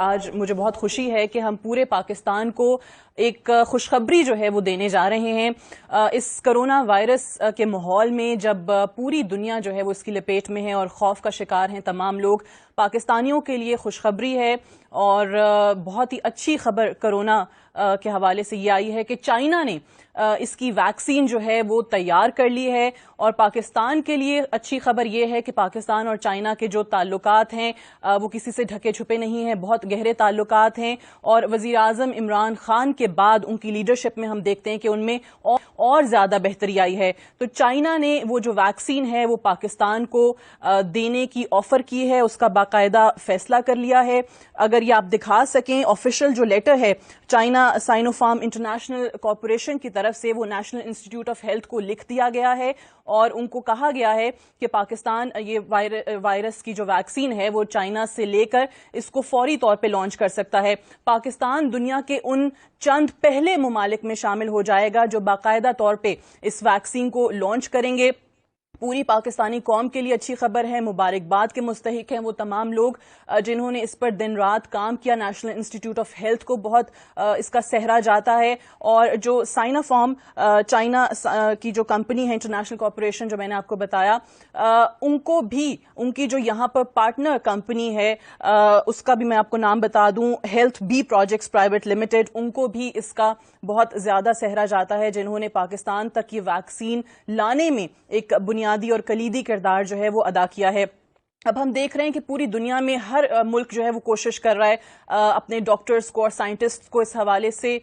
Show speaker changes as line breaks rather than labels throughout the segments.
آج مجھے بہت خوشی ہے کہ ہم پورے پاکستان کو ایک خوشخبری جو ہے وہ دینے جا رہے ہیں. اس کرونا وائرس کے ماحول میں جب پوری دنیا جو ہے وہ اس کی لپیٹ میں ہے اور خوف کا شکار ہیں تمام لوگ، پاکستانیوں کے لیے خوشخبری ہے اور بہت ہی اچھی خبر کرونا کے حوالے سے یہ آئی ہے کہ چائنا نے اس کی ویکسین جو ہے وہ تیار کر لی ہے. اور پاکستان کے لیے اچھی خبر یہ ہے کہ پاکستان اور چائنا کے جو تعلقات ہیں وہ کسی سے ڈھکے چھپے نہیں ہیں، بہت گہرے تعلقات ہیں. اور وزیر اعظم عمران خان کے بعد ان کی لیڈرشپ میں ہم دیکھتے ہیں کہ ان میں اور زیادہ بہتری آئی ہے. تو چائنا نے وہ جو ویکسین ہے وہ پاکستان کو دینے کی آفر کی ہے، اس کا باقاعدہ فیصلہ کر لیا ہے. اگر یہ آپ دکھا سکیں، آفیشیل جو لیٹر ہے China Sino form international corporation کی طرف سے وہ نیشنل انسٹیٹیوٹ آف ہیلتھ کو لکھ دیا گیا ہے اور ان کو کہا گیا ہے کہ پاکستان یہ وائرس کی جو ویکسین ہے وہ چائنا سے لے کر اس کو فوری طور پہ لانچ کر سکتا ہے. پاکستان دنیا کے ان چند پہلے ممالک میں شامل ہو جائے گا جو باقاعدہ طور پہ اس ویکسین کو لانچ کریں گے. پوری پاکستانی قوم کے لیے اچھی خبر ہے، مبارکباد کے مستحق ہیں وہ تمام لوگ جنہوں نے اس پر دن رات کام کیا. نیشنل انسٹیٹیوٹ آف ہیلتھ کو بہت اس کا سہرا جاتا ہے. اور جو سائنا فارم چائنا کی جو کمپنی ہے انٹرنیشنل کارپوریشن جو میں نے آپ کو بتایا، ان کو بھی ان کی جو یہاں پر پارٹنر کمپنی ہے اس کا بھی میں آپ کو نام بتا دوں، health B projects private limited, ان کو بھی اس کا بہت زیادہ سہرا جاتا ہے جنہوں نے پاکستان تک یہ ویکسین لانے میں ایک بنیادی اور کلیدی کردار جو ہے وہ ادا کیا ہے. اب ہم دیکھ رہے ہیں کہ پوری دنیا میں ہر ملک جو ہے وہ کوشش کر رہا ہے اپنے ڈاکٹرز کو اور سائنٹسٹ کو اس حوالے سے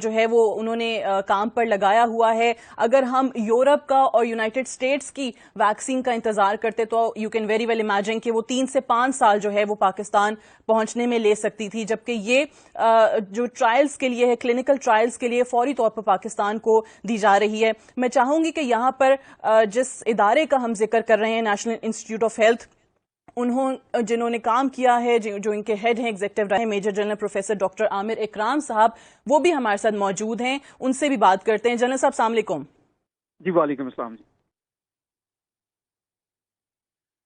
جو ہے وہ انہوں نے کام پر لگایا ہوا ہے. اگر ہم یورپ کا اور یونائٹڈ اسٹیٹس کی ویکسین کا انتظار کرتے تو you can very well imagine کہ وہ 3 سے 5 سال جو ہے وہ پاکستان پہنچنے میں لے سکتی تھی، جبکہ یہ جو ٹرائلز کے لیے ہے، کلینکل ٹرائلز کے لیے فوری طور پر پاکستان کو دی جا رہی ہے. میں چاہوں گی کہ یہاں پر جس ادارے کا ہم ذکر کر رہے ہیں نیشنل انسٹیٹیوٹ آف ہیلتھ، جنہوں نے کام کیا ہے، جو ان کے ہیڈ ہیں ایگزیکٹو رہے میجر جنرل پروفیسر ڈاکٹر عامر اکرام صاحب، وہ بھی ہمارے ساتھ موجود ہیں. ان سے بھی بات کرتے ہیں. جنرل صاحب السلام علیکم.
جی وعلیکم السلام. جی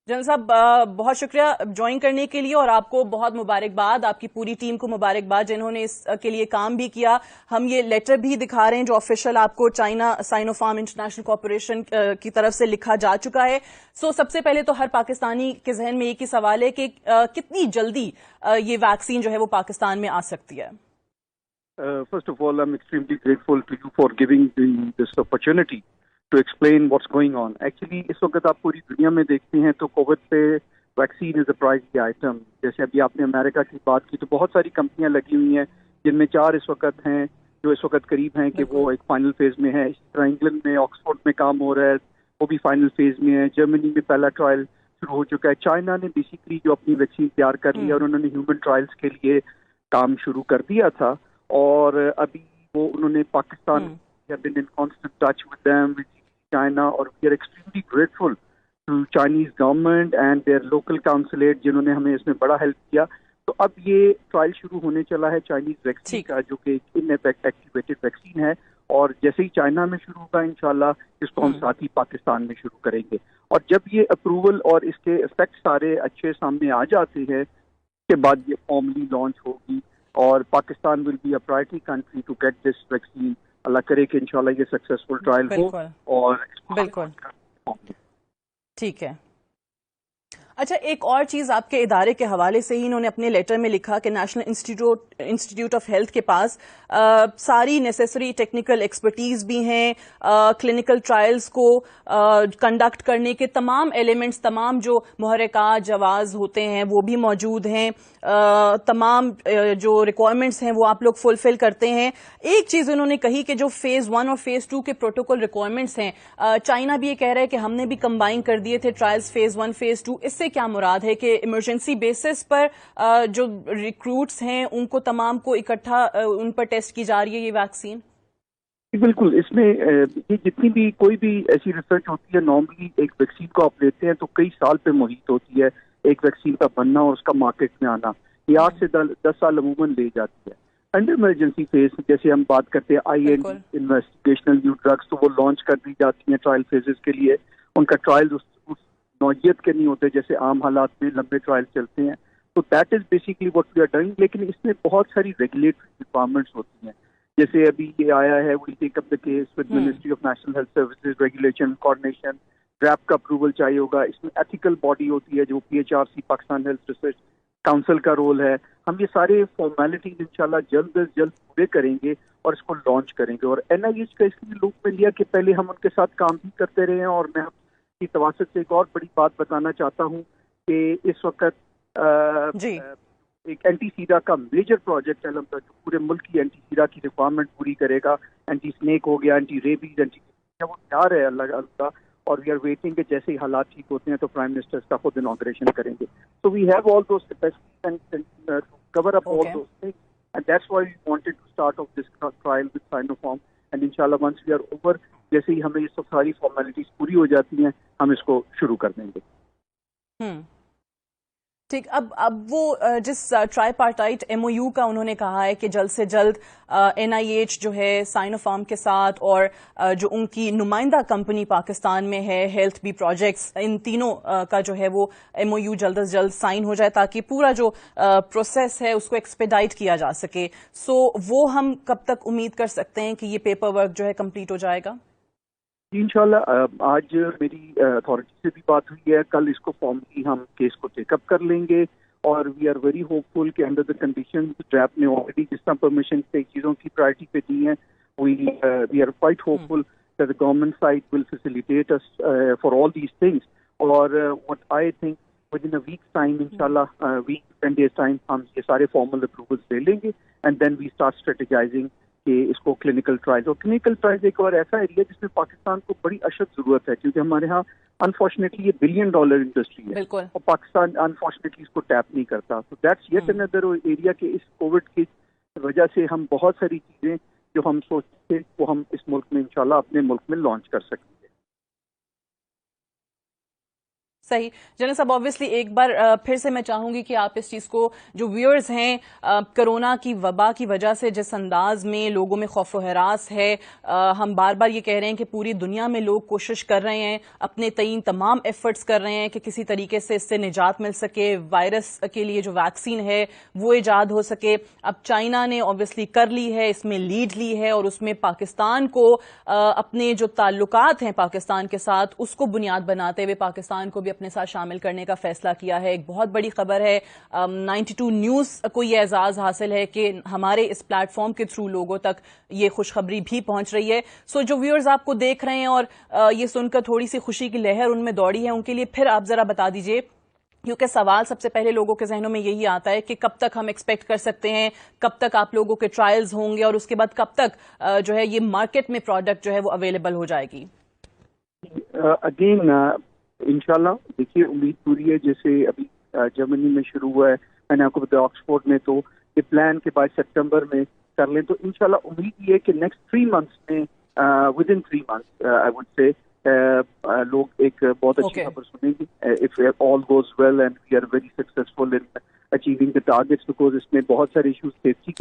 جنرل صاحب بہت شکریہ جوائن کرنے کے لیے اور آپ کو بہت مبارکباد، آپ کی پوری ٹیم کو مبارکباد جنہوں نے اس کے لیے کام بھی کیا. ہم یہ لیٹر بھی دکھا رہے ہیں جو آفیشیل آپ کو China Sino form international corporation کی طرف سے لکھا جا چکا ہے. سب سے پہلے تو ہر پاکستانی کے ذہن میں ایک ہی سوال ہے کہ کتنی جلدی یہ ویکسین جو ہے وہ پاکستان میں آ سکتی ہے؟
First of all, I'm extremely grateful to you for giving this opportunity to explain what's going on. Actually, اس وقت آپ پوری دنیا میں دیکھتے ہیں تو کووڈ پہ ویکسین از اے پرائزی آئٹم. جیسے ابھی آپ نے امریکہ کی بات کی تو بہت ساری کمپنیاں لگی ہوئی ہیں جن میں 4 اس وقت ہیں جو اس وقت قریب ہیں کہ وہ ایک فائنل فیز میں ہے. اس طرح انگلینڈ میں آکسفورڈ میں کام ہو رہا ہے، وہ بھی فائنل فیز میں ہے. جرمنی میں پہلا ٹرائل شروع ہو چکا ہے. چائنا نے بیسیکلی جو اپنی ویکسین تیار کر لی ہے اور انہوں نے ہیومن ٹرائلز کے لیے کام شروع کر دیا تھا. اور ابھی وہ انہوں نے Pakistan been in constant touch with them, with China, اور we are extremely grateful to Chinese government and their local consulate جنہوں نے ہمیں اس میں بڑا ہیلپ کیا. تو اب یہ ٹرائل شروع ہونے چلا ہے چائنیز ویکسین کا جو کہ ان ایفیکٹ ایکٹیویٹڈ ویکسین ہے، اور جیسے ہی چائنا میں شروع ہوگا انشاءاللہ اس کو ہم ساتھ ہی پاکستان میں شروع کریں گے. اور جب یہ اپروول اور اس کے افیکٹ سارے اچھے سامنے آ جاتے ہیں اس کے بعد یہ فارملی لانچ ہوگی اور Pakistan will be a priority country to get this vaccine. اللہ کرے کہ انشاءاللہ یہ سکسیسفل ٹرائل ہو. اور
بالکل ٹھیک ہے. اچھا، ایک اور چیز آپ کے ادارے کے حوالے سے ہی انہوں نے اپنے لیٹر میں لکھا کہ نیشنل انسٹیٹیوٹ آف ہیلتھ کے پاس ساری نیسیسری ٹیکنیکل ایکسپرٹیز بھی ہیں، کلینکل ٹرائلز کو کنڈکٹ کرنے کے تمام ایلیمنٹس، تمام جو محرکات جواز ہوتے ہیں وہ بھی موجود ہیں، تمام جو ریکوائرمنٹس ہیں وہ آپ لوگ فلفل کرتے ہیں. ایک چیز انہوں نے کہی کہ جو فیز 1 اور فیز 2 کے پروٹوکول ریکوائرمنٹس ہیں، چائنا بھی یہ کہہ رہا ہے کہ ہم نے بھی کمبائن کر دیے تھے ٹرائلز فیز 1 فیز 2. اس سے کیا مراد ہے کہ ایمرجنسی بیسس پر جو ریکروٹس ہیں ان کو تمام کو اکٹھا ان پر ٹیسٹ کی جا رہی ہے یہ ویکسین؟
بالکل. اس میں یہ جتنی بھی کوئی بھی ایسی ریسرچ ہوتی ہے نارملی ایک ویکسین کو آپ لیتے ہیں تو کئی سال پہ محیط ہوتی ہے ایک ویکسین کا بننا اور اس کا مارکیٹ میں آنا. یہ 8 سے 10 سال عموماً لے جاتی ہے. انڈر ایمرجنسی فیز جیسے ہم بات کرتے ہیں آئی این انویسٹیگیشنل نیو ڈرگس تو وہ لانچ کر دی جاتی ہیں ٹرائل فیزز کے لیے. ان کا ٹرائل اس نوعیت کے نہیں ہوتے جیسے عام حالات میں لمبے ٹرائل چلتے ہیں. تو that is basically what we are doing. لیکن اس میں بہت ساری ریگولیٹری ریکوائرمنٹس ہوتی ہیں. جیسے ابھی یہ آیا ہے we take up the case with ministry of national health services, regulation, coordination, DRAP کا اپروول چاہیے ہوگا. اس میں ایتھیکل باڈی ہوتی ہے جو PHRC, Pakistan health research council کا رول ہے. ہم یہ سارے فارمیلٹیز انشاءاللہ جلد از جلد پورے کریں گے اور اس کو لانچ کریں گے. اور NIH کا اس لیے لوک میں لیا کہ پہلے ہم ان کے ساتھ کام بھی کرتے رہے ہیں. اور میں کی تواسط سے ایک اور بڑی بات بتانا چاہتا ہوں کہ اس وقت ایک اینٹی سیرا کا میجر پروجیکٹ ہے جو پورے ملک کی اینٹی سیرا کی ریکوائرمنٹ پوری کرے گا. اینٹی سنیک ہو گیا, اینٹی ریبیز, وہ تیار ہے اللہ. اور وی آر ویٹنگ کہ جیسے ہی حالات ٹھیک ہوتے ہیں تو پرائم منسٹر اس کا خود انوگریشن کریں گے. So we have all those capacities to cover up all those things, and that's why we wanted to start off this trial with Sinopharm. And انشاءاللہ ونس وی آر اوور, جیسے ہی ہمیں یہ سب ساری فارمیلٹیز پوری ہو جاتی ہیں, ہم اس کو شروع کر دیں گے.
ٹھیک. اب وہ جس ٹرائی پارٹائٹ MOU کا انہوں نے کہا ہے کہ جلد سے جلد NIH جو ہے سائنوفارم کے ساتھ اور جو ان کی نمائندہ کمپنی پاکستان میں ہے ہیلتھ بی پروجیکٹس, ان تینوں کا جو ہے وہ MOU جلد از جلد سائن ہو جائے تاکہ پورا جو پروسیس ہے اس کو ایکسپیڈائٹ کیا جا سکے. سو وہ ہم کب تک امید کر سکتے ہیں کہ یہ پیپر ورک جو ہے کمپلیٹ ہو جائے گا؟
انشاءاللہ آج میری اتھارٹی سے بھی بات ہوئی ہے. کل اس کو فارملی ہم کیس کو ٹیک اپ کر لیں گے. اور وی آر ویری ہوپ فل کہ انڈر دا کنڈیشن ڈراپ نے آلریڈی جس طرح پرمیشن کئی چیزوں کی پرائرٹی پہ دی ہیں, we are quite hopeful that the government side will facilitate us for all these things. اور what I think within a week's time, inshallah, week 10 days time, ہم یہ سارے formal approvals لے لیں گے. And then we start strategizing کہ اس کو clinical trials, اور کلینکل ٹرائلز ایک اور ایسا ایریا جس میں پاکستان کو بڑی اشد ضرورت ہے, کیونکہ ہمارے ہاں انفارچونیٹلی یہ $1 بلین انڈسٹری ہے اور پاکستان انفارچونیٹلی اس کو ٹیپ نہیں کرتا. تو دیٹس یٹ اندر ایریا کہ اس کووڈ کی وجہ سے ہم بہت ساری چیزیں جو ہم سوچتے تھے وہ ہم اس ملک میں انشاءاللہ اپنے ملک میں لانچ کر سکیں گے.
صحیح. جنرل صاحب, آبویسلی ایک بار پھر سے میں چاہوں گی کہ آپ اس چیز کو, جو ویورز ہیں, کرونا کی وبا کی وجہ سے جس انداز میں لوگوں میں خوف و ہراس ہے, ہم بار بار یہ کہہ رہے ہیں کہ پوری دنیا میں لوگ کوشش کر رہے ہیں, اپنے تئیں تمام ایفرٹس کر رہے ہیں کہ کسی طریقے سے اس سے نجات مل سکے, وائرس کے لیے جو ویکسین ہے وہ ایجاد ہو سکے. اب چائنا نے آبویسلی کر لی ہے, اس میں لیڈ لی ہے, اور اس میں پاکستان کو اپنے جو تعلقات ہیں پاکستان کے ساتھ اس کو بنیاد بناتے ہوئے پاکستان کو بھی اپنے ساتھ شامل کرنے کا فیصلہ کیا ہے. ایک بہت بڑی خبر ہے, 92 نیوز کو یہ اعزاز حاصل ہے کہ ہمارے اس پلیٹ فارم کے تھرو لوگوں تک یہ خوشخبری بھی پہنچ رہی ہے. سو جو ویورز آپ کو دیکھ رہے ہیں اور یہ سن کر تھوڑی سی خوشی کی لہر ان میں دوڑی ہے, ان کے لیے پھر آپ ذرا بتا دیجئے, کیونکہ سوال سب سے پہلے لوگوں کے ذہنوں میں یہی آتا ہے کہ کب تک ہم ایکسپیکٹ کر سکتے ہیں, کب تک آپ لوگوں کے ٹرائلز ہوں گے, اور اس کے بعد کب تک جو ہے یہ مارکیٹ میں پروڈکٹ جو ہے وہ اویلیبل ہو جائے گی؟
اگین انشاءاللہ دیکھیے امید پوری ہے. جیسے ابھی جرمنی میں شروع ہوا ہے, میں نے آپ کو بتایا آکسفورڈ میں, تو یہ پلان کے بعد سپٹمبر میں کر لیں. تو انشاءاللہ امید یہ ہے کہ نیکسٹ 3 months میں within 3 months I would سے لوگ ایک بہت اچھی خبر سنیں گے. If all goes well and we are very successful in achieving the targets, because اس میں بہت سارے ایشوز سیفٹی کے